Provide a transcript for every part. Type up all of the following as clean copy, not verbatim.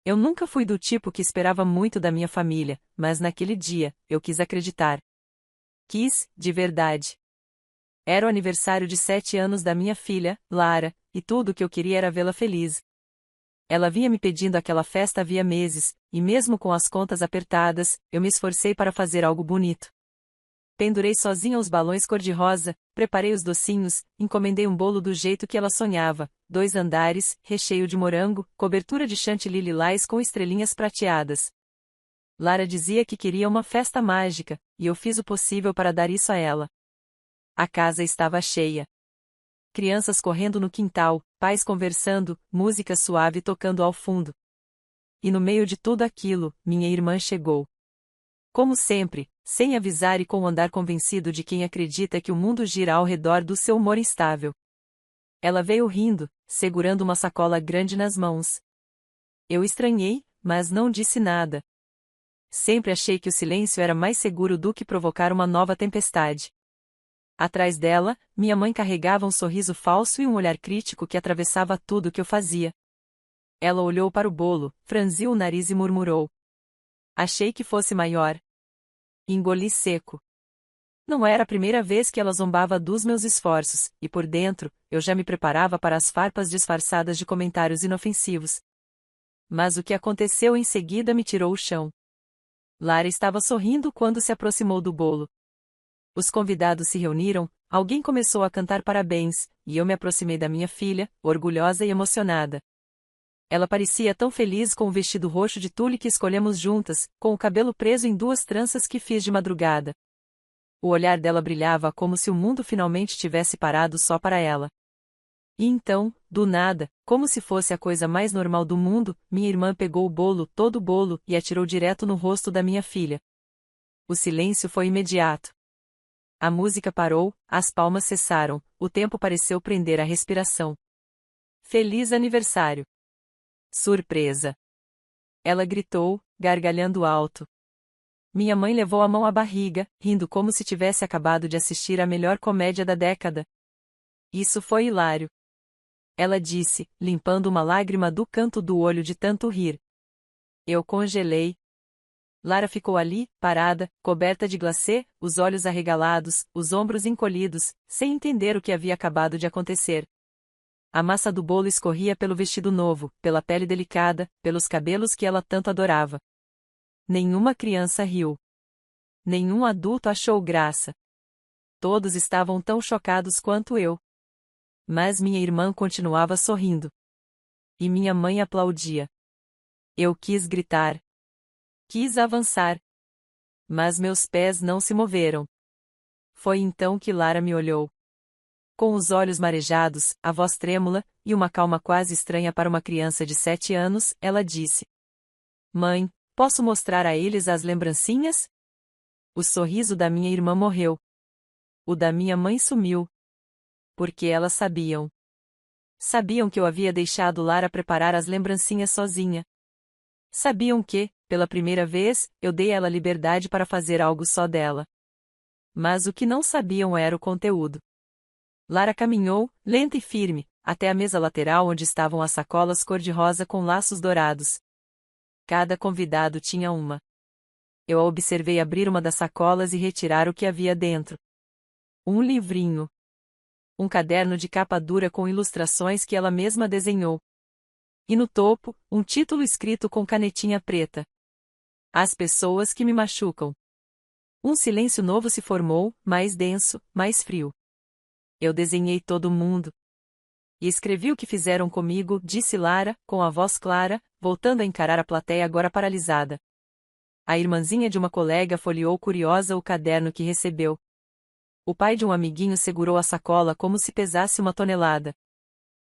Eu nunca fui do tipo que esperava muito da minha família, mas naquele dia, eu quis acreditar. Quis, de verdade. Era o aniversário de 7 anos da minha filha, Lara, e tudo o que eu queria era vê-la feliz. Ela vinha me pedindo aquela festa havia meses, e mesmo com as contas apertadas, eu me esforcei para fazer algo bonito. Pendurei sozinha os balões cor-de-rosa, preparei os docinhos, encomendei um bolo do jeito que ela sonhava, 2 andares, recheio de morango, cobertura de chantilly lilás com estrelinhas prateadas. Lara dizia que queria uma festa mágica, e eu fiz o possível para dar isso a ela. A casa estava cheia. Crianças correndo no quintal, pais conversando, música suave tocando ao fundo. E no meio de tudo aquilo, minha irmã chegou. Como sempre, sem avisar e com o andar convencido de quem acredita que o mundo gira ao redor do seu humor instável. Ela veio rindo, segurando uma sacola grande nas mãos. Eu estranhei, mas não disse nada. Sempre achei que o silêncio era mais seguro do que provocar uma nova tempestade. Atrás dela, minha mãe carregava um sorriso falso e um olhar crítico que atravessava tudo o que eu fazia. Ela olhou para o bolo, franziu o nariz e murmurou: "Achei que fosse maior." Engoli seco. Não era a primeira vez que ela zombava dos meus esforços, e por dentro, eu já me preparava para as farpas disfarçadas de comentários inofensivos. Mas o que aconteceu em seguida me tirou o chão. Lara estava sorrindo quando se aproximou do bolo. Os convidados se reuniram, alguém começou a cantar parabéns, e eu me aproximei da minha filha, orgulhosa e emocionada. Ela parecia tão feliz com o vestido roxo de tule que escolhemos juntas, com o cabelo preso em 2 tranças que fiz de madrugada. O olhar dela brilhava como se o mundo finalmente tivesse parado só para ela. E então, do nada, como se fosse a coisa mais normal do mundo, minha irmã pegou o bolo, todo o bolo, e atirou direto no rosto da minha filha. O silêncio foi imediato. A música parou, as palmas cessaram, o tempo pareceu prender a respiração. Feliz aniversário! Surpresa! Ela gritou, gargalhando alto. Minha mãe levou a mão à barriga, rindo como se tivesse acabado de assistir à melhor comédia da década. Isso foi hilário. Ela disse, limpando uma lágrima do canto do olho de tanto rir. Eu congelei. Lara ficou ali, parada, coberta de glacê, os olhos arregalados, os ombros encolhidos, sem entender o que havia acabado de acontecer. A massa do bolo escorria pelo vestido novo, pela pele delicada, pelos cabelos que ela tanto adorava. Nenhuma criança riu. Nenhum adulto achou graça. Todos estavam tão chocados quanto eu. Mas minha irmã continuava sorrindo. E minha mãe aplaudia. Eu quis gritar. Quis avançar. Mas meus pés não se moveram. Foi então que Lara me olhou. Com os olhos marejados, a voz trêmula, e uma calma quase estranha para uma criança de 7 anos, ela disse: "Mãe, posso mostrar a eles as lembrancinhas?" O sorriso da minha irmã morreu. O da minha mãe sumiu. Porque elas sabiam. Sabiam que eu havia deixado Lara preparar as lembrancinhas sozinha. Sabiam que, pela primeira vez, eu dei a ela liberdade para fazer algo só dela. Mas o que não sabiam era o conteúdo. Lara caminhou, lenta e firme, até a mesa lateral onde estavam as sacolas cor-de-rosa com laços dourados. Cada convidado tinha uma. Eu a observei abrir uma das sacolas e retirar o que havia dentro. Um livrinho. Um caderno de capa dura com ilustrações que ela mesma desenhou. E no topo, um título escrito com canetinha preta. As pessoas que me machucam. Um silêncio novo se formou, mais denso, mais frio. Eu desenhei todo mundo. E escrevi o que fizeram comigo, disse Lara, com a voz clara, voltando a encarar a plateia agora paralisada. A irmãzinha de uma colega folheou curiosa o caderno que recebeu. O pai de um amiguinho segurou a sacola como se pesasse uma tonelada.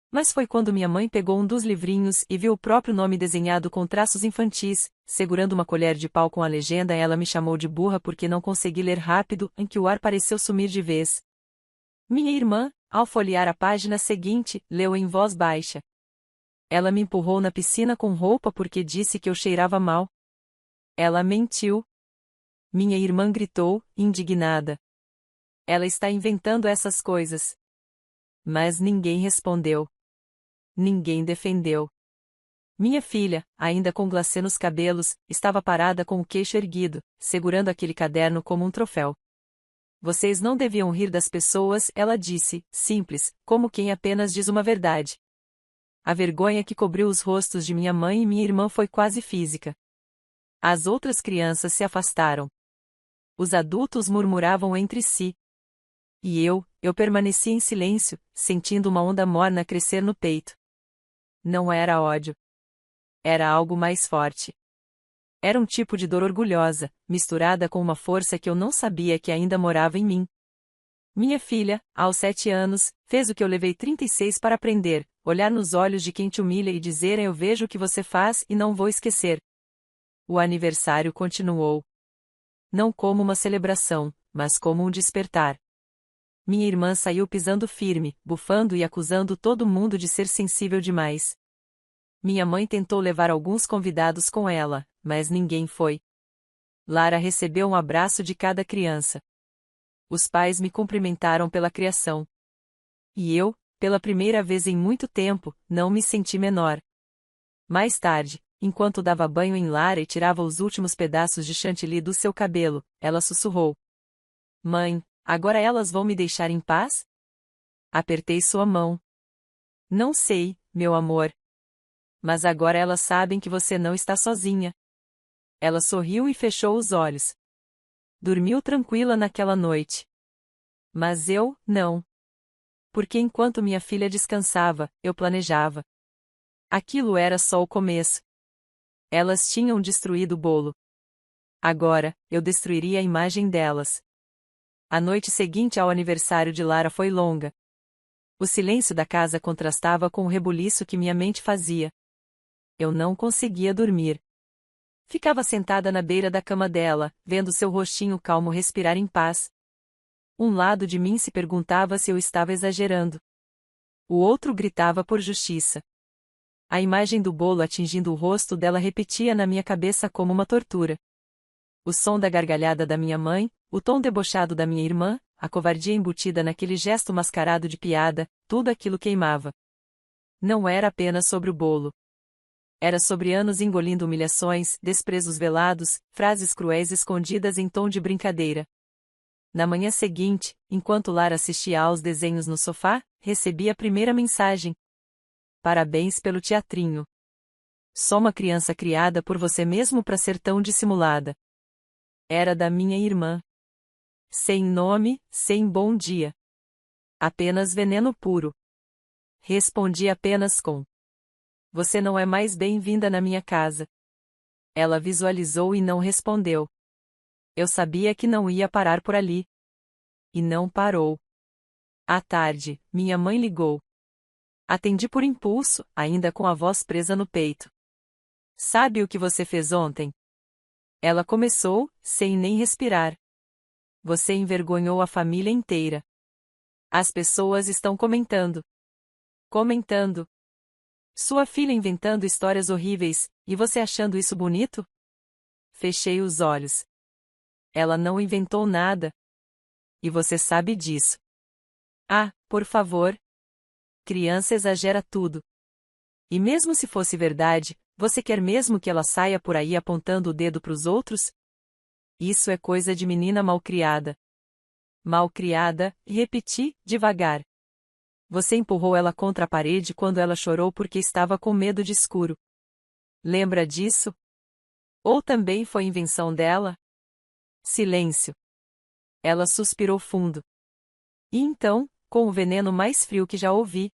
Mas foi quando minha mãe pegou um dos livrinhos e viu o próprio nome desenhado com traços infantis, segurando uma colher de pau com a legenda. Ela me chamou de burra porque não consegui ler rápido, em que o ar pareceu sumir de vez. Minha irmã, ao folhear a página seguinte, leu em voz baixa. Ela me empurrou na piscina com roupa porque disse que eu cheirava mal. Ela mentiu. Minha irmã gritou, indignada. Ela está inventando essas coisas. Mas ninguém respondeu. Ninguém defendeu. Minha filha, ainda com glacê nos cabelos, estava parada com o queixo erguido, segurando aquele caderno como um troféu. Vocês não deviam rir das pessoas, ela disse, simples, como quem apenas diz uma verdade. A vergonha que cobriu os rostos de minha mãe e minha irmã foi quase física. As outras crianças se afastaram. Os adultos murmuravam entre si. E eu permaneci em silêncio, sentindo uma onda morna crescer no peito. Não era ódio. Era algo mais forte. Era um tipo de dor orgulhosa, misturada com uma força que eu não sabia que ainda morava em mim. Minha filha, aos 7 anos, fez o que eu levei 36 para aprender, olhar nos olhos de quem te humilha e dizer: eu vejo o que você faz e não vou esquecer. O aniversário continuou. Não como uma celebração, mas como um despertar. Minha irmã saiu pisando firme, bufando e acusando todo mundo de ser sensível demais. Minha mãe tentou levar alguns convidados com ela, mas ninguém foi. Lara recebeu um abraço de cada criança. Os pais me cumprimentaram pela criação. E eu, pela primeira vez em muito tempo, não me senti menor. Mais tarde, enquanto dava banho em Lara e tirava os últimos pedaços de chantilly do seu cabelo, ela sussurrou: Mãe, agora elas vão me deixar em paz? Apertei sua mão. Não sei, meu amor. Mas agora elas sabem que você não está sozinha. Ela sorriu e fechou os olhos. Dormiu tranquila naquela noite. Mas eu, não. Porque enquanto minha filha descansava, eu planejava. Aquilo era só o começo. Elas tinham destruído o bolo. Agora, eu destruiria a imagem delas. A noite seguinte ao aniversário de Lara foi longa. O silêncio da casa contrastava com o rebuliço que minha mente fazia. Eu não conseguia dormir. Ficava sentada na beira da cama dela, vendo seu rostinho calmo respirar em paz. Um lado de mim se perguntava se eu estava exagerando. O outro gritava por justiça. A imagem do bolo atingindo o rosto dela repetia na minha cabeça como uma tortura. O som da gargalhada da minha mãe, o tom debochado da minha irmã, a covardia embutida naquele gesto mascarado de piada, tudo aquilo queimava. Não era apenas sobre o bolo. Era sobre anos engolindo humilhações, desprezos velados, frases cruéis escondidas em tom de brincadeira. Na manhã seguinte, enquanto Lara assistia aos desenhos no sofá, recebi a primeira mensagem. Parabéns pelo teatrinho. Só uma criança criada por você mesmo para ser tão dissimulada. Era da minha irmã. Sem nome, sem bom dia. Apenas veneno puro. Respondi apenas com: Você não é mais bem-vinda na minha casa. Ela visualizou e não respondeu. Eu sabia que não ia parar por ali. E não parou. À tarde, minha mãe ligou. Atendi por impulso, ainda com a voz presa no peito. Sabe o que você fez ontem? Ela começou, sem nem respirar. Você envergonhou a família inteira. As pessoas estão comentando. Comentando. Sua filha inventando histórias horríveis, e você achando isso bonito? Fechei os olhos. Ela não inventou nada. E você sabe disso. Ah, por favor. Criança exagera tudo. E mesmo se fosse verdade, você quer mesmo que ela saia por aí apontando o dedo para os outros? Isso é coisa de menina malcriada. Malcriada, repeti, devagar. Você empurrou ela contra a parede quando ela chorou porque estava com medo de escuro. Lembra disso? Ou também foi invenção dela? Silêncio. Ela suspirou fundo. E então, com o veneno mais frio que já ouvi.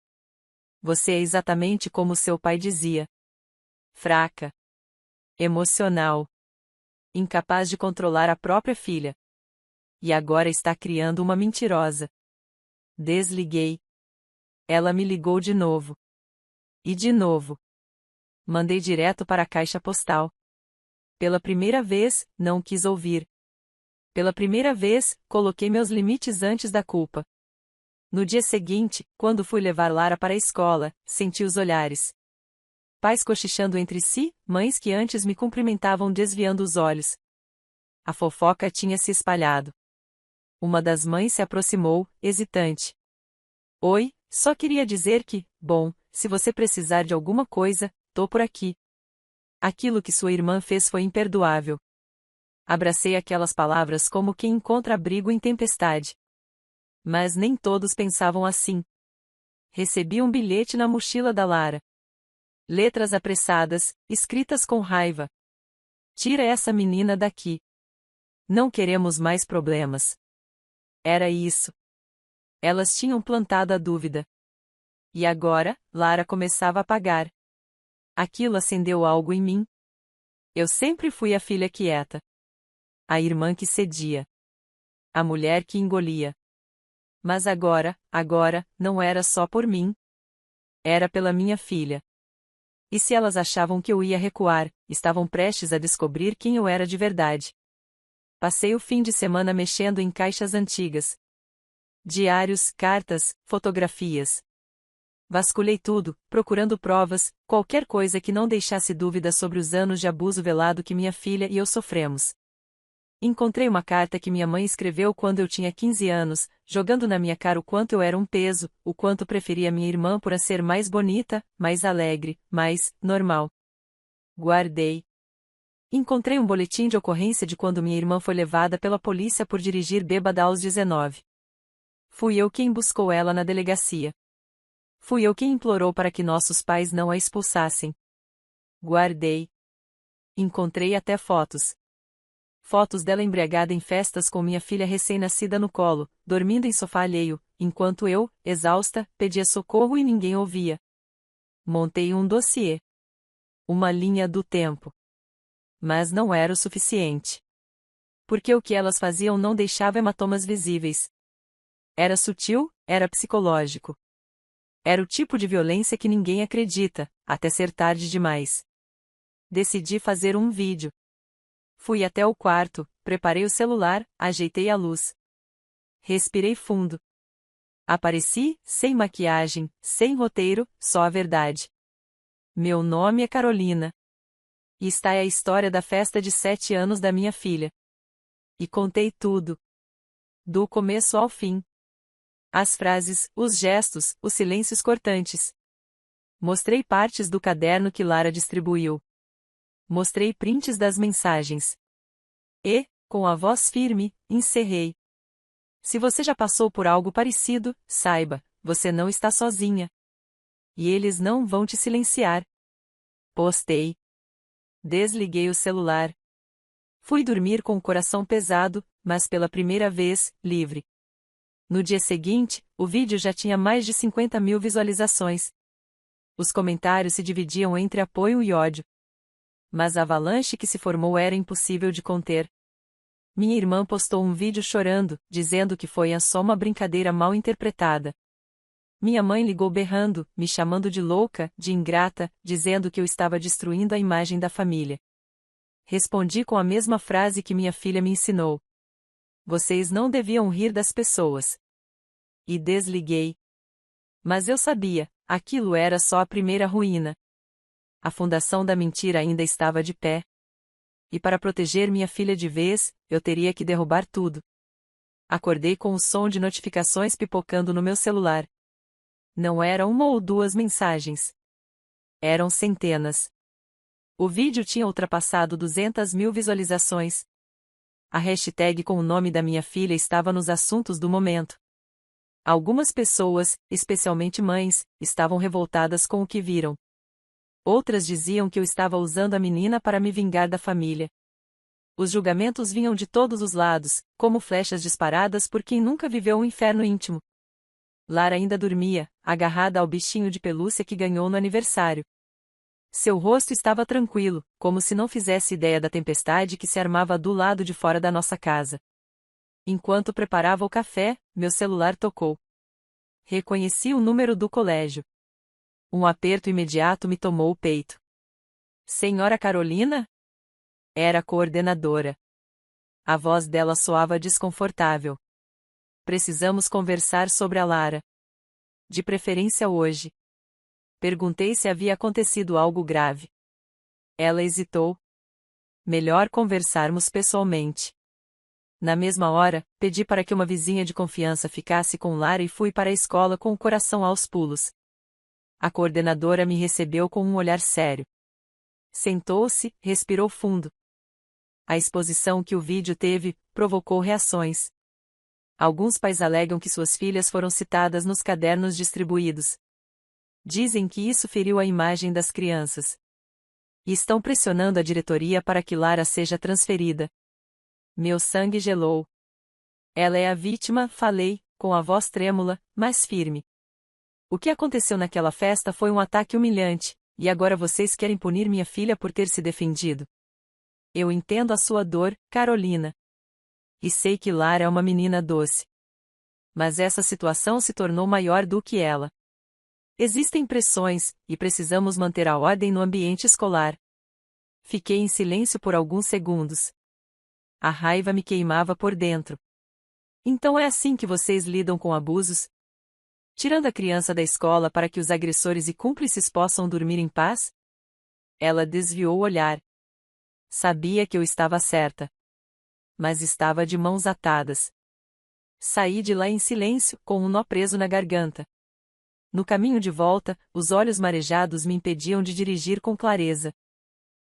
Você é exatamente como seu pai dizia. Fraca. Emocional. Incapaz de controlar a própria filha. E agora está criando uma mentirosa. Desliguei. Ela me ligou de novo. E de novo. Mandei direto para a caixa postal. Pela primeira vez, não quis ouvir. Pela primeira vez, coloquei meus limites antes da culpa. No dia seguinte, quando fui levar Lara para a escola, senti os olhares. Pais cochichando entre si, mães que antes me cumprimentavam desviando os olhos. A fofoca tinha se espalhado. Uma das mães se aproximou, hesitante. Oi, só queria dizer que, bom, se você precisar de alguma coisa, tô por aqui. Aquilo que sua irmã fez foi imperdoável. Abracei aquelas palavras como quem encontra abrigo em tempestade. Mas nem todos pensavam assim. Recebi um bilhete na mochila da Lara. Letras apressadas, escritas com raiva. Tira essa menina daqui. Não queremos mais problemas. Era isso. Elas tinham plantado a dúvida. E agora, Lara começava a pagar. Aquilo acendeu algo em mim. Eu sempre fui a filha quieta. A irmã que cedia. A mulher que engolia. Mas agora, não era só por mim. Era pela minha filha. E se elas achavam que eu ia recuar, estavam prestes a descobrir quem eu era de verdade. Passei o fim de semana mexendo em caixas antigas. Diários, cartas, fotografias. Vasculhei tudo, procurando provas, qualquer coisa que não deixasse dúvida sobre os anos de abuso velado que minha filha e eu sofremos. Encontrei uma carta que minha mãe escreveu quando eu tinha 15 anos, jogando na minha cara o quanto eu era um peso, o quanto preferia minha irmã por ser mais bonita, mais alegre, mais normal. Guardei. Encontrei um boletim de ocorrência de quando minha irmã foi levada pela polícia por dirigir bêbada aos 19. Fui eu quem buscou ela na delegacia. Fui eu quem implorou para que nossos pais não a expulsassem. Guardei. Encontrei até fotos. Fotos dela embriagada em festas com minha filha recém-nascida no colo, dormindo em sofá alheio, enquanto eu, exausta, pedia socorro e ninguém ouvia. Montei um dossiê. Uma linha do tempo. Mas não era o suficiente. Porque o que elas faziam não deixava hematomas visíveis. Era sutil, era psicológico. Era o tipo de violência que ninguém acredita, até ser tarde demais. Decidi fazer um vídeo. Fui até o quarto, preparei o celular, ajeitei a luz. Respirei fundo. Apareci, sem maquiagem, sem roteiro, só a verdade. Meu nome é Carolina. E está a história da festa de 7 anos da minha filha. E contei tudo. Do começo ao fim. As frases, os gestos, os silêncios cortantes. Mostrei partes do caderno que Lara distribuiu. Mostrei prints das mensagens. E, com a voz firme, encerrei. Se você já passou por algo parecido, saiba, você não está sozinha. E eles não vão te silenciar. Postei. Desliguei o celular. Fui dormir com o coração pesado, mas pela primeira vez, livre. No dia seguinte, o vídeo já tinha mais de 50.000 visualizações. Os comentários se dividiam entre apoio e ódio. Mas a avalanche que se formou era impossível de conter. Minha irmã postou um vídeo chorando, dizendo que foi só uma brincadeira mal interpretada. Minha mãe ligou berrando, me chamando de louca, de ingrata, dizendo que eu estava destruindo a imagem da família. Respondi com a mesma frase que minha filha me ensinou. Vocês não deviam rir das pessoas. E desliguei. Mas eu sabia, aquilo era só a primeira ruína. A fundação da mentira ainda estava de pé. E para proteger minha filha de vez, eu teria que derrubar tudo. Acordei com o som de notificações pipocando no meu celular. Não era uma ou duas mensagens. Eram centenas. O vídeo tinha ultrapassado 200.000 visualizações. A hashtag com o nome da minha filha estava nos assuntos do momento. Algumas pessoas, especialmente mães, estavam revoltadas com o que viram. Outras diziam que eu estava usando a menina para me vingar da família. Os julgamentos vinham de todos os lados, como flechas disparadas por quem nunca viveu um inferno íntimo. Lara ainda dormia, agarrada ao bichinho de pelúcia que ganhou no aniversário. Seu rosto estava tranquilo, como se não fizesse ideia da tempestade que se armava do lado de fora da nossa casa. Enquanto preparava o café, meu celular tocou. Reconheci o número do colégio. Um aperto imediato me tomou o peito. Senhora Carolina? Era a coordenadora. A voz dela soava desconfortável. Precisamos conversar sobre a Lara. De preferência hoje. Perguntei se havia acontecido algo grave. Ela hesitou. Melhor conversarmos pessoalmente. Na mesma hora, pedi para que uma vizinha de confiança ficasse com Lara e fui para a escola com o coração aos pulos. A coordenadora me recebeu com um olhar sério. Sentou-se, respirou fundo. A exposição que o vídeo teve provocou reações. Alguns pais alegam que suas filhas foram citadas nos cadernos distribuídos. Dizem que isso feriu a imagem das crianças. E estão pressionando a diretoria para que Lara seja transferida. Meu sangue gelou. Ela é a vítima, falei, com a voz trêmula, mas firme. O que aconteceu naquela festa foi um ataque humilhante, e agora vocês querem punir minha filha por ter se defendido. Eu entendo a sua dor, Carolina. E sei que Lara é uma menina doce. Mas essa situação se tornou maior do que ela. Existem pressões, e precisamos manter a ordem no ambiente escolar. Fiquei em silêncio por alguns segundos. A raiva me queimava por dentro. Então é assim que vocês lidam com abusos? Tirando a criança da escola para que os agressores e cúmplices possam dormir em paz? Ela desviou o olhar. Sabia que eu estava certa. Mas estava de mãos atadas. Saí de lá em silêncio, com um nó preso na garganta. No caminho de volta, os olhos marejados me impediam de dirigir com clareza.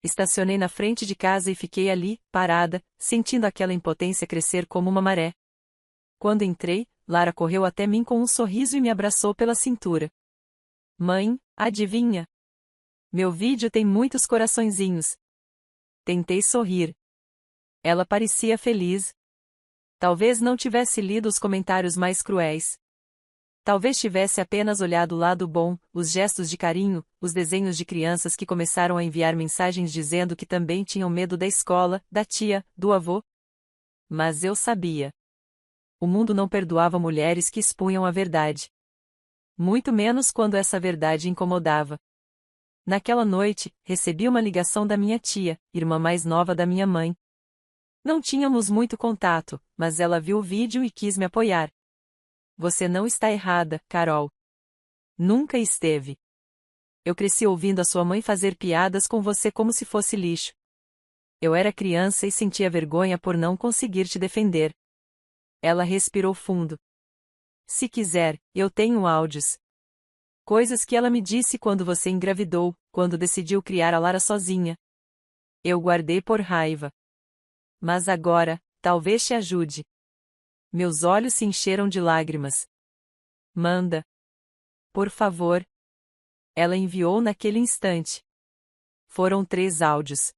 Estacionei na frente de casa e fiquei ali, parada, sentindo aquela impotência crescer como uma maré. Quando entrei, Lara correu até mim com um sorriso e me abraçou pela cintura. Mãe, adivinha? Meu vídeo tem muitos coraçõezinhos. Tentei sorrir. Ela parecia feliz. Talvez não tivesse lido os comentários mais cruéis. Talvez tivesse apenas olhado o lado bom, os gestos de carinho, os desenhos de crianças que começaram a enviar mensagens dizendo que também tinham medo da escola, da tia, do avô. Mas eu sabia. O mundo não perdoava mulheres que expunham a verdade. Muito menos quando essa verdade incomodava. Naquela noite, recebi uma ligação da minha tia, irmã mais nova da minha mãe. Não tínhamos muito contato, mas ela viu o vídeo e quis me apoiar. Você não está errada, Carol. Nunca esteve. Eu cresci ouvindo a sua mãe fazer piadas com você como se fosse lixo. Eu era criança e sentia vergonha por não conseguir te defender. Ela respirou fundo. Se quiser, eu tenho áudios. Coisas que ela me disse quando você engravidou, quando decidiu criar a Lara sozinha. Eu guardei por raiva. Mas agora, talvez te ajude. Meus olhos se encheram de lágrimas. Manda. Por favor. Ela enviou naquele instante. Foram 3 áudios.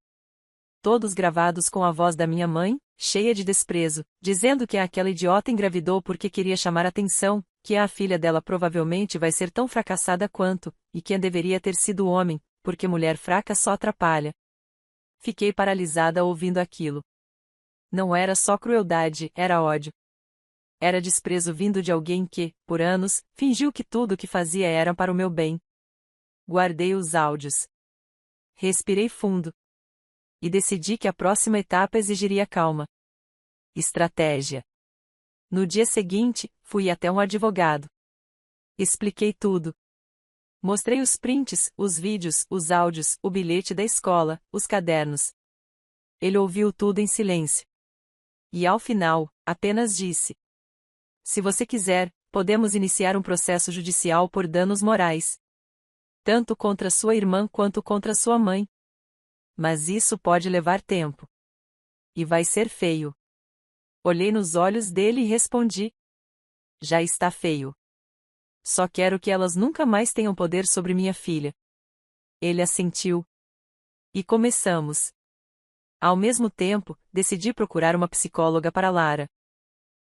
Todos gravados com a voz da minha mãe, cheia de desprezo, dizendo que aquela idiota engravidou porque queria chamar atenção, que a filha dela provavelmente vai ser tão fracassada quanto, e que deveria ter sido homem, porque mulher fraca só atrapalha. Fiquei paralisada ouvindo aquilo. Não era só crueldade, era ódio. Era desprezo vindo de alguém que, por anos, fingiu que tudo o que fazia era para o meu bem. Guardei os áudios. Respirei fundo. E decidi que a próxima etapa exigiria calma. Estratégia. No dia seguinte, fui até um advogado. Expliquei tudo. Mostrei os prints, os vídeos, os áudios, o bilhete da escola, os cadernos. Ele ouviu tudo em silêncio. E ao final, apenas disse: se você quiser, podemos iniciar um processo judicial por danos morais. Tanto contra sua irmã quanto contra sua mãe. Mas isso pode levar tempo. E vai ser feio. Olhei nos olhos dele e respondi: já está feio. Só quero que elas nunca mais tenham poder sobre minha filha. Ele assentiu. E começamos. Ao mesmo tempo, decidi procurar uma psicóloga para Lara.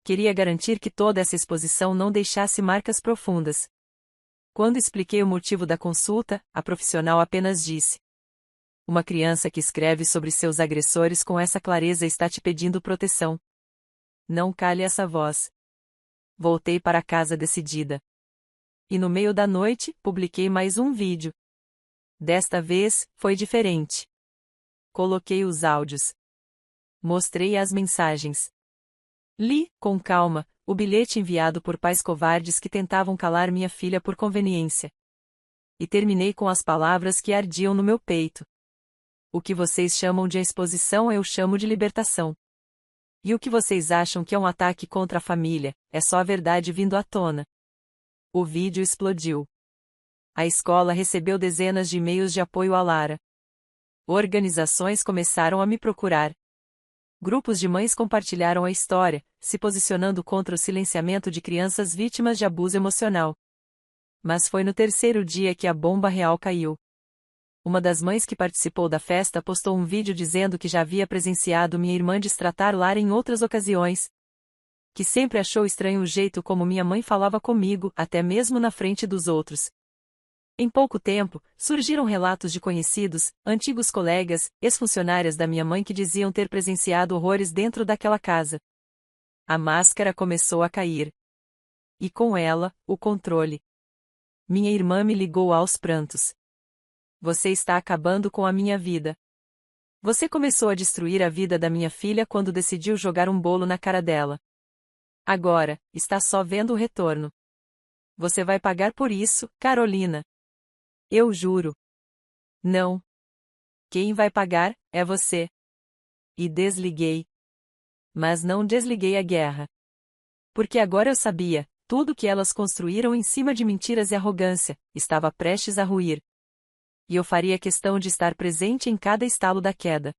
Queria garantir que toda essa exposição não deixasse marcas profundas. Quando expliquei o motivo da consulta, a profissional apenas disse: uma criança que escreve sobre seus agressores com essa clareza está te pedindo proteção. Não cale essa voz. Voltei para casa decidida. E no meio da noite, publiquei mais um vídeo. Desta vez, foi diferente. Coloquei os áudios. Mostrei as mensagens. Li, com calma, o bilhete enviado por pais covardes que tentavam calar minha filha por conveniência. E terminei com as palavras que ardiam no meu peito. O que vocês chamam de exposição eu chamo de libertação. E o que vocês acham que é um ataque contra a família, é só a verdade vindo à tona. O vídeo explodiu. A escola recebeu dezenas de e-mails de apoio a Lara. Organizações começaram a me procurar. Grupos de mães compartilharam a história, se posicionando contra o silenciamento de crianças vítimas de abuso emocional. Mas foi no terceiro dia que a bomba real caiu. Uma das mães que participou da festa postou um vídeo dizendo que já havia presenciado minha irmã destratar Lara em outras ocasiões. Que sempre achou estranho o jeito como minha mãe falava comigo, até mesmo na frente dos outros. Em pouco tempo, surgiram relatos de conhecidos, antigos colegas, ex-funcionárias da minha mãe que diziam ter presenciado horrores dentro daquela casa. A máscara começou a cair. E com ela, o controle. Minha irmã me ligou aos prantos. Você está acabando com a minha vida. Você começou a destruir a vida da minha filha quando decidiu jogar um bolo na cara dela. Agora, está só vendo o retorno. Você vai pagar por isso, Carolina. Eu juro. Não. Quem vai pagar, é você. E desliguei. Mas não desliguei a guerra. Porque agora eu sabia, tudo que elas construíram em cima de mentiras e arrogância, estava prestes a ruir. E eu faria questão de estar presente em cada estalo da queda.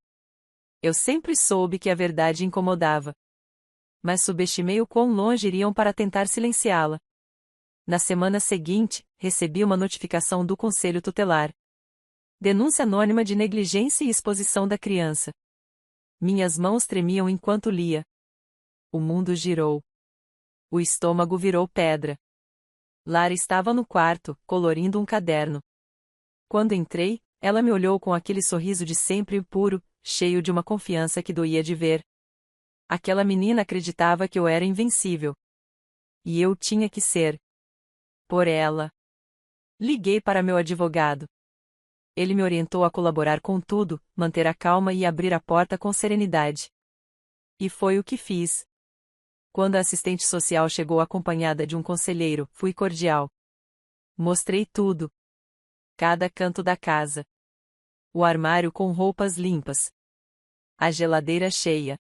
Eu sempre soube que a verdade incomodava. Mas subestimei o quão longe iriam para tentar silenciá-la. Na semana seguinte, recebi uma notificação do Conselho Tutelar. Denúncia anônima de negligência e exposição da criança. Minhas mãos tremiam enquanto lia. O mundo girou. O estômago virou pedra. Lara estava no quarto, colorindo um caderno. Quando entrei, ela me olhou com aquele sorriso de sempre puro, cheio de uma confiança que doía de ver. Aquela menina acreditava que eu era invencível. E eu tinha que ser. Por ela. Liguei para meu advogado. Ele me orientou a colaborar com tudo, manter a calma e abrir a porta com serenidade. E foi o que fiz. Quando a assistente social chegou acompanhada de um conselheiro, fui cordial. Mostrei tudo. Cada canto da casa. O armário com roupas limpas. A geladeira cheia.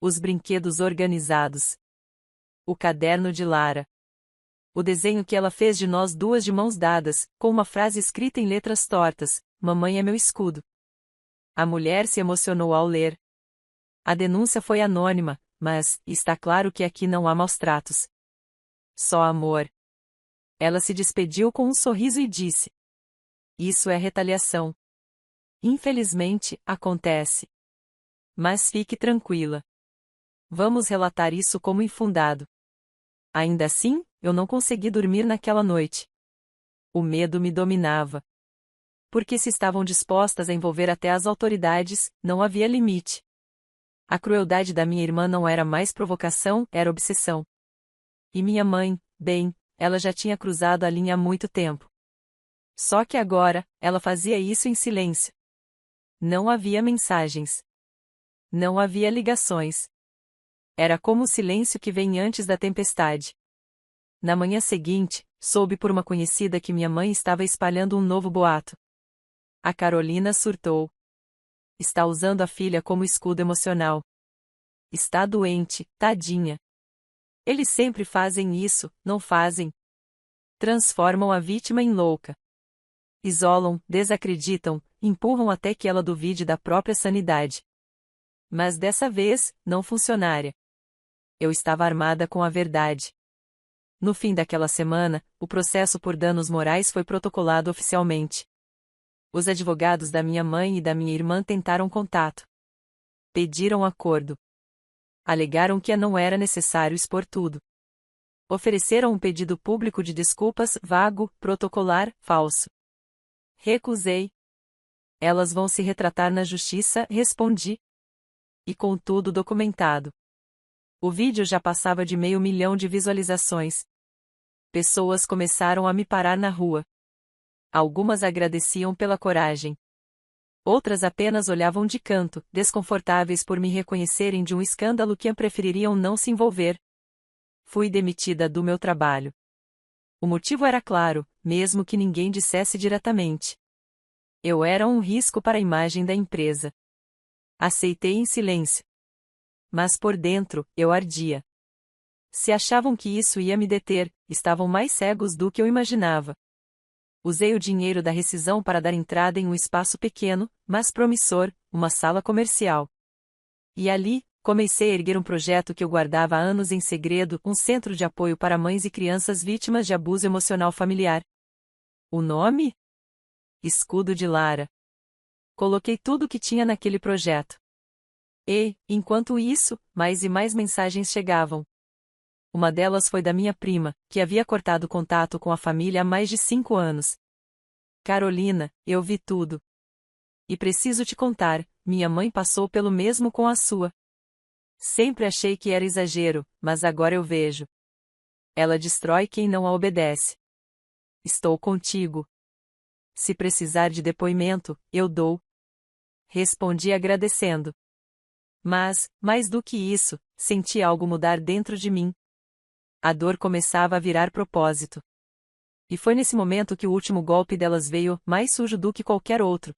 Os brinquedos organizados. O caderno de Lara. O desenho que ela fez de nós duas de mãos dadas, com uma frase escrita em letras tortas: "Mamãe é meu escudo". A mulher se emocionou ao ler. A denúncia foi anônima, mas está claro que aqui não há maus-tratos. Só amor. Ela se despediu com um sorriso e disse: "Isso é retaliação. Infelizmente, acontece. Mas fique tranquila. Vamos relatar isso como infundado". Ainda assim, eu não consegui dormir naquela noite. O medo me dominava. Porque se estavam dispostas a envolver até as autoridades, não havia limite. A crueldade da minha irmã não era mais provocação, era obsessão. E minha mãe, bem, ela já tinha cruzado a linha há muito tempo. Só que agora, ela fazia isso em silêncio. Não havia mensagens. Não havia ligações. Era como o silêncio que vem antes da tempestade. Na manhã seguinte, soube por uma conhecida que minha mãe estava espalhando um novo boato. A Carolina surtou. Está usando a filha como escudo emocional. Está doente, tadinha. Eles sempre fazem isso, não fazem? Transformam a vítima em louca. Isolam, desacreditam, empurram até que ela duvide da própria sanidade. Mas dessa vez, não funcionaria. Eu estava armada com a verdade. No fim daquela semana, o processo por danos morais foi protocolado oficialmente. Os advogados da minha mãe e da minha irmã tentaram contato. Pediram acordo. Alegaram que não era necessário expor tudo. Ofereceram um pedido público de desculpas vago, protocolar, falso. Recusei. Elas vão se retratar na justiça, respondi. E com tudo documentado. O vídeo já passava de 500 mil de visualizações. Pessoas começaram a me parar na rua. Algumas agradeciam pela coragem. Outras apenas olhavam de canto, desconfortáveis por me reconhecerem de um escândalo que prefeririam não se envolver. Fui demitida do meu trabalho. O motivo era claro, mesmo que ninguém dissesse diretamente. Eu era um risco para a imagem da empresa. Aceitei em silêncio. Mas por dentro, eu ardia. Se achavam que isso ia me deter, estavam mais cegos do que eu imaginava. Usei o dinheiro da rescisão para dar entrada em um espaço pequeno, mas promissor, uma sala comercial. E ali, comecei a erguer um projeto que eu guardava há anos em segredo, um centro de apoio para mães e crianças vítimas de abuso emocional familiar. O nome? Escudo de Lara. Coloquei tudo o que tinha naquele projeto. E, enquanto isso, mais e mais mensagens chegavam. Uma delas foi da minha prima, que havia cortado contato com a família há mais de 5 anos. Carolina, eu vi tudo. E preciso te contar, minha mãe passou pelo mesmo com a sua. Sempre achei que era exagero, mas agora eu vejo. Ela destrói quem não a obedece. Estou contigo. Se precisar de depoimento, eu dou. Respondi agradecendo. Mas, mais do que isso, senti algo mudar dentro de mim. A dor começava a virar propósito. E foi nesse momento que o último golpe delas veio, mais sujo do que qualquer outro.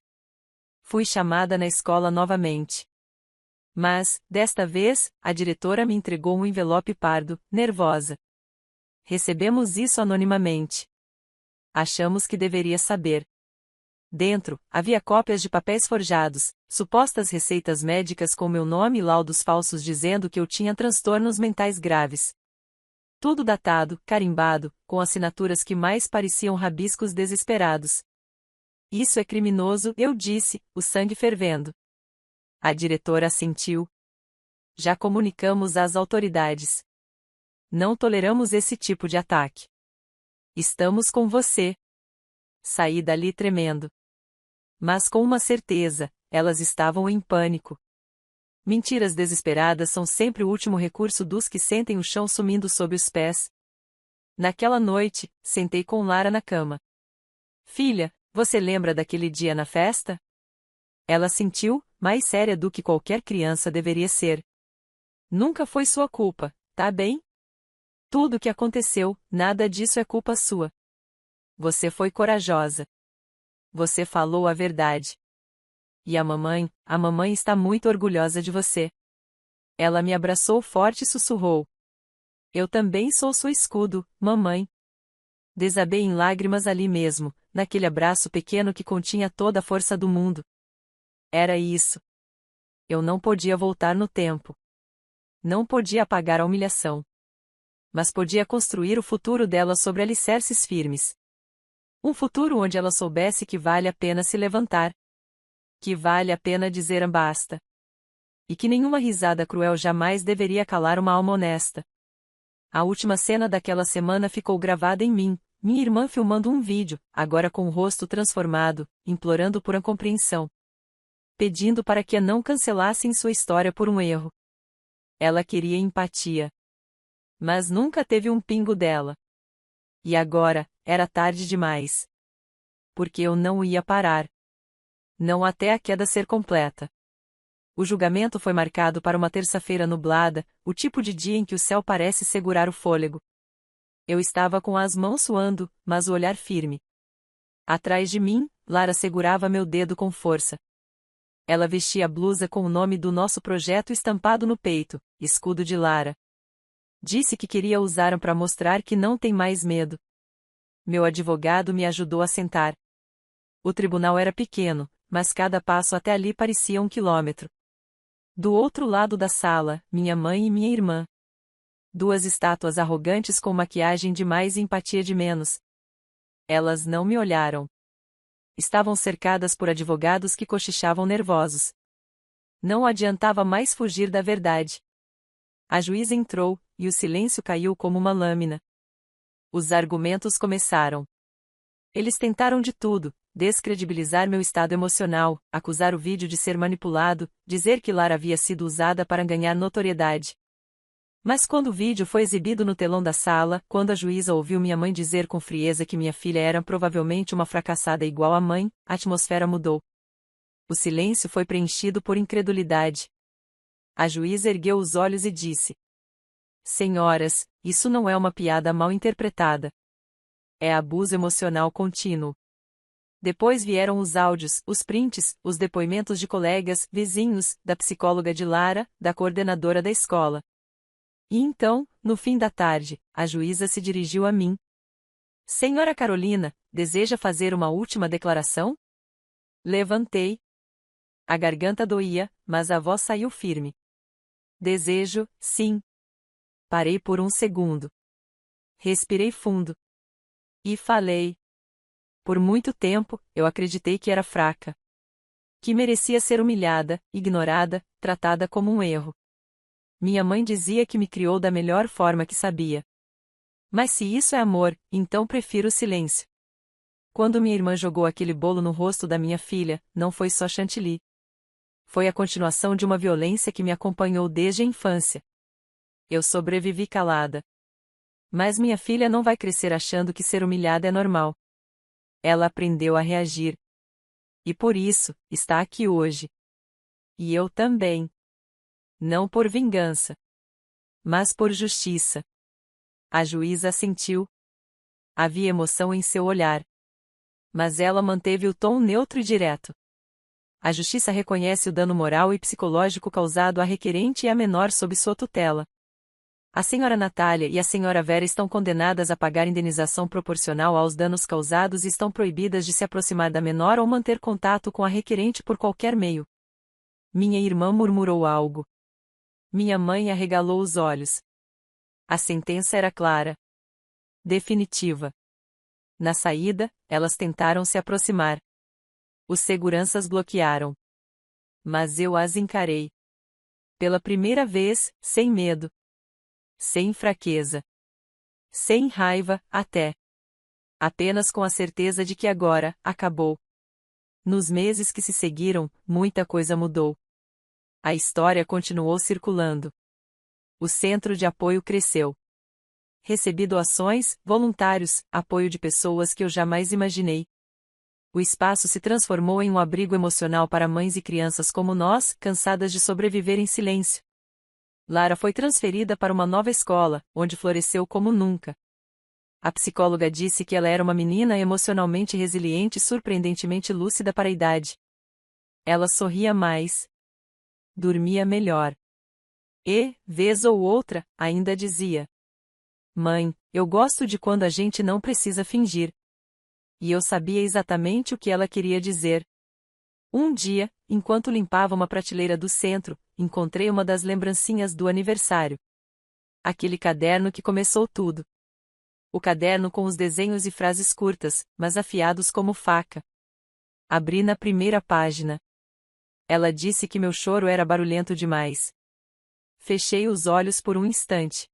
Fui chamada na escola novamente. Mas, desta vez, a diretora me entregou um envelope pardo, nervosa. Recebemos isso anonimamente. Achamos que deveria saber. Dentro, havia cópias de papéis forjados, supostas receitas médicas com meu nome e laudos falsos dizendo que eu tinha transtornos mentais graves. Tudo datado, carimbado, com assinaturas que mais pareciam rabiscos desesperados. Isso é criminoso, eu disse, o sangue fervendo. A diretora assentiu. Já comunicamos às autoridades. Não toleramos esse tipo de ataque. Estamos com você. Saí dali tremendo. Mas com uma certeza, elas estavam em pânico. Mentiras desesperadas são sempre o último recurso dos que sentem o chão sumindo sob os pés. Naquela noite, sentei com Lara na cama. Filha, você lembra daquele dia na festa? Ela sentiu, mais séria do que qualquer criança deveria ser. Nunca foi sua culpa, tá bem? Tudo o que aconteceu, nada disso é culpa sua. Você foi corajosa. Você falou a verdade. E a mamãe está muito orgulhosa de você. Ela me abraçou forte e sussurrou. Eu também sou seu escudo, mamãe. Desabei em lágrimas ali mesmo, naquele abraço pequeno que continha toda a força do mundo. Era isso. Eu não podia voltar no tempo. Não podia apagar a humilhação. Mas podia construir o futuro dela sobre alicerces firmes. Um futuro onde ela soubesse que vale a pena se levantar. Que vale a pena dizer basta. E que nenhuma risada cruel jamais deveria calar uma alma honesta. A última cena daquela semana ficou gravada em mim, minha irmã filmando um vídeo, agora com o rosto transformado, implorando por compreensão. Pedindo para que a não cancelassem sua história por um erro. Ela queria empatia. Mas nunca teve um pingo dela. E agora, era tarde demais. Porque eu não ia parar. Não até a queda ser completa. O julgamento foi marcado para uma terça-feira nublada, o tipo de dia em que o céu parece segurar o fôlego. Eu estava com as mãos suando, mas o olhar firme. Atrás de mim, Lara segurava meu dedo com força. Ela vestia a blusa com o nome do nosso projeto estampado no peito, Escudo de Lara. Disse que queria usar para mostrar que não tem mais medo. Meu advogado me ajudou a sentar. O tribunal era pequeno, mas cada passo até ali parecia 1 quilômetro. Do outro lado da sala, minha mãe e minha irmã. 2 estátuas arrogantes com maquiagem de mais e empatia de menos. Elas não me olharam. Estavam cercadas por advogados que cochichavam nervosos. Não adiantava mais fugir da verdade. A juíza entrou, e o silêncio caiu como uma lâmina. Os argumentos começaram. Eles tentaram de tudo, descredibilizar meu estado emocional, acusar o vídeo de ser manipulado, dizer que Lara havia sido usada para ganhar notoriedade. Mas quando o vídeo foi exibido no telão da sala, quando a juíza ouviu minha mãe dizer com frieza que minha filha era provavelmente uma fracassada igual à mãe, a atmosfera mudou. O silêncio foi preenchido por incredulidade. A juíza ergueu os olhos e disse: Senhoras, isso não é uma piada mal interpretada. É abuso emocional contínuo. Depois vieram os áudios, os prints, os depoimentos de colegas, vizinhos, da psicóloga de Lara, da coordenadora da escola. E então, no fim da tarde, a juíza se dirigiu a mim. Senhora Carolina, deseja fazer uma última declaração? Levantei. A garganta doía, mas a voz saiu firme. Desejo, sim. Parei por um segundo. Respirei fundo. E falei. Por muito tempo, eu acreditei que era fraca. Que merecia ser humilhada, ignorada, tratada como um erro. Minha mãe dizia que me criou da melhor forma que sabia. Mas se isso é amor, então prefiro o silêncio. Quando minha irmã jogou aquele bolo no rosto da minha filha, não foi só chantilly. Foi a continuação de uma violência que me acompanhou desde a infância. Eu sobrevivi calada. Mas minha filha não vai crescer achando que ser humilhada é normal. Ela aprendeu a reagir. E por isso, está aqui hoje. E eu também. Não por vingança, mas por justiça. A juíza assentiu. Havia emoção em seu olhar. Mas ela manteve o tom neutro e direto. A justiça reconhece o dano moral e psicológico causado à requerente e à menor sob sua tutela. A senhora Natália e a senhora Vera estão condenadas a pagar indenização proporcional aos danos causados e estão proibidas de se aproximar da menor ou manter contato com a requerente por qualquer meio. Minha irmã murmurou algo. Minha mãe arregalou os olhos. A sentença era clara. Definitiva. Na saída, elas tentaram se aproximar. Os seguranças bloquearam. Mas eu as encarei. Pela primeira vez, sem medo. Sem fraqueza. Sem raiva, até. Apenas com a certeza de que agora, acabou. Nos meses que se seguiram, muita coisa mudou. A história continuou circulando. O centro de apoio cresceu. Recebi doações, voluntários, apoio de pessoas que eu jamais imaginei. O espaço se transformou em um abrigo emocional para mães e crianças como nós, cansadas de sobreviver em silêncio. Lara foi transferida para uma nova escola, onde floresceu como nunca. A psicóloga disse que ela era uma menina emocionalmente resiliente e surpreendentemente lúcida para a idade. Ela sorria mais. Dormia melhor. E, vez ou outra, ainda dizia: Mãe, eu gosto de quando a gente não precisa fingir. E eu sabia exatamente o que ela queria dizer. Um dia, enquanto limpava uma prateleira do centro, encontrei uma das lembrancinhas do aniversário. Aquele caderno que começou tudo. O caderno com os desenhos e frases curtas, mas afiados como faca. Abri na primeira página. Ela disse que meu choro era barulhento demais. Fechei os olhos por um instante.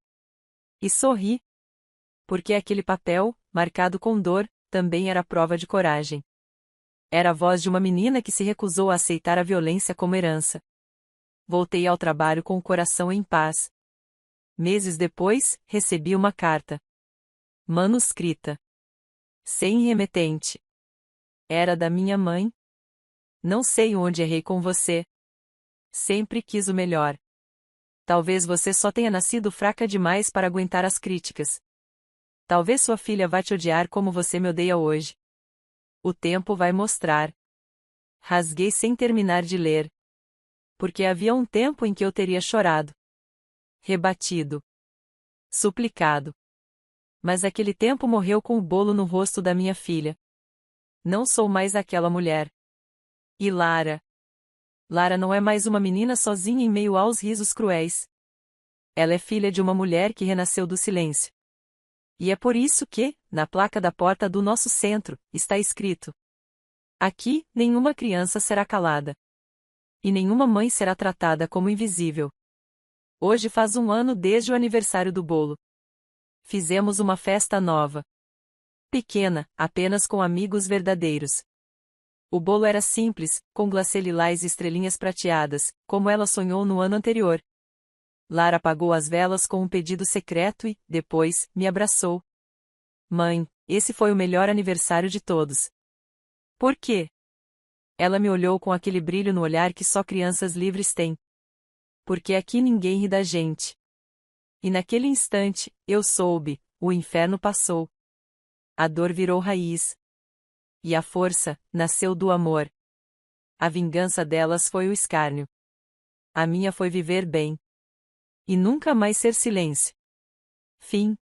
E sorri. Porque aquele papel, marcado com dor, também era prova de coragem. Era a voz de uma menina que se recusou a aceitar a violência como herança. Voltei ao trabalho com o coração em paz. Meses depois, recebi uma carta. Manuscrita. Sem remetente. Era da minha mãe. Não sei onde errei com você. Sempre quis o melhor. Talvez você só tenha nascido fraca demais para aguentar as críticas. Talvez sua filha vá te odiar como você me odeia hoje. O tempo vai mostrar. Rasguei sem terminar de ler. Porque havia um tempo em que eu teria chorado. Rebatido. Suplicado. Mas aquele tempo morreu com o bolo no rosto da minha filha. Não sou mais aquela mulher. E Lara? Lara não é mais uma menina sozinha em meio aos risos cruéis. Ela é filha de uma mulher que renasceu do silêncio. E é por isso que, na placa da porta do nosso centro, está escrito: aqui, nenhuma criança será calada. E nenhuma mãe será tratada como invisível. Hoje faz um ano desde o aniversário do bolo. Fizemos uma festa nova. Pequena, apenas com amigos verdadeiros. O bolo era simples, com glacê lilás e estrelinhas prateadas, como ela sonhou no ano anterior. Lara apagou as velas com um pedido secreto e, depois, me abraçou. Mãe, esse foi o melhor aniversário de todos. Por quê? Ela me olhou com aquele brilho no olhar que só crianças livres têm. Porque aqui ninguém ri da gente. E naquele instante, eu soube, o inferno passou. A dor virou raiz. E a força, nasceu do amor. A vingança delas foi o escárnio. A minha foi viver bem. E nunca mais ser silêncio. Fim.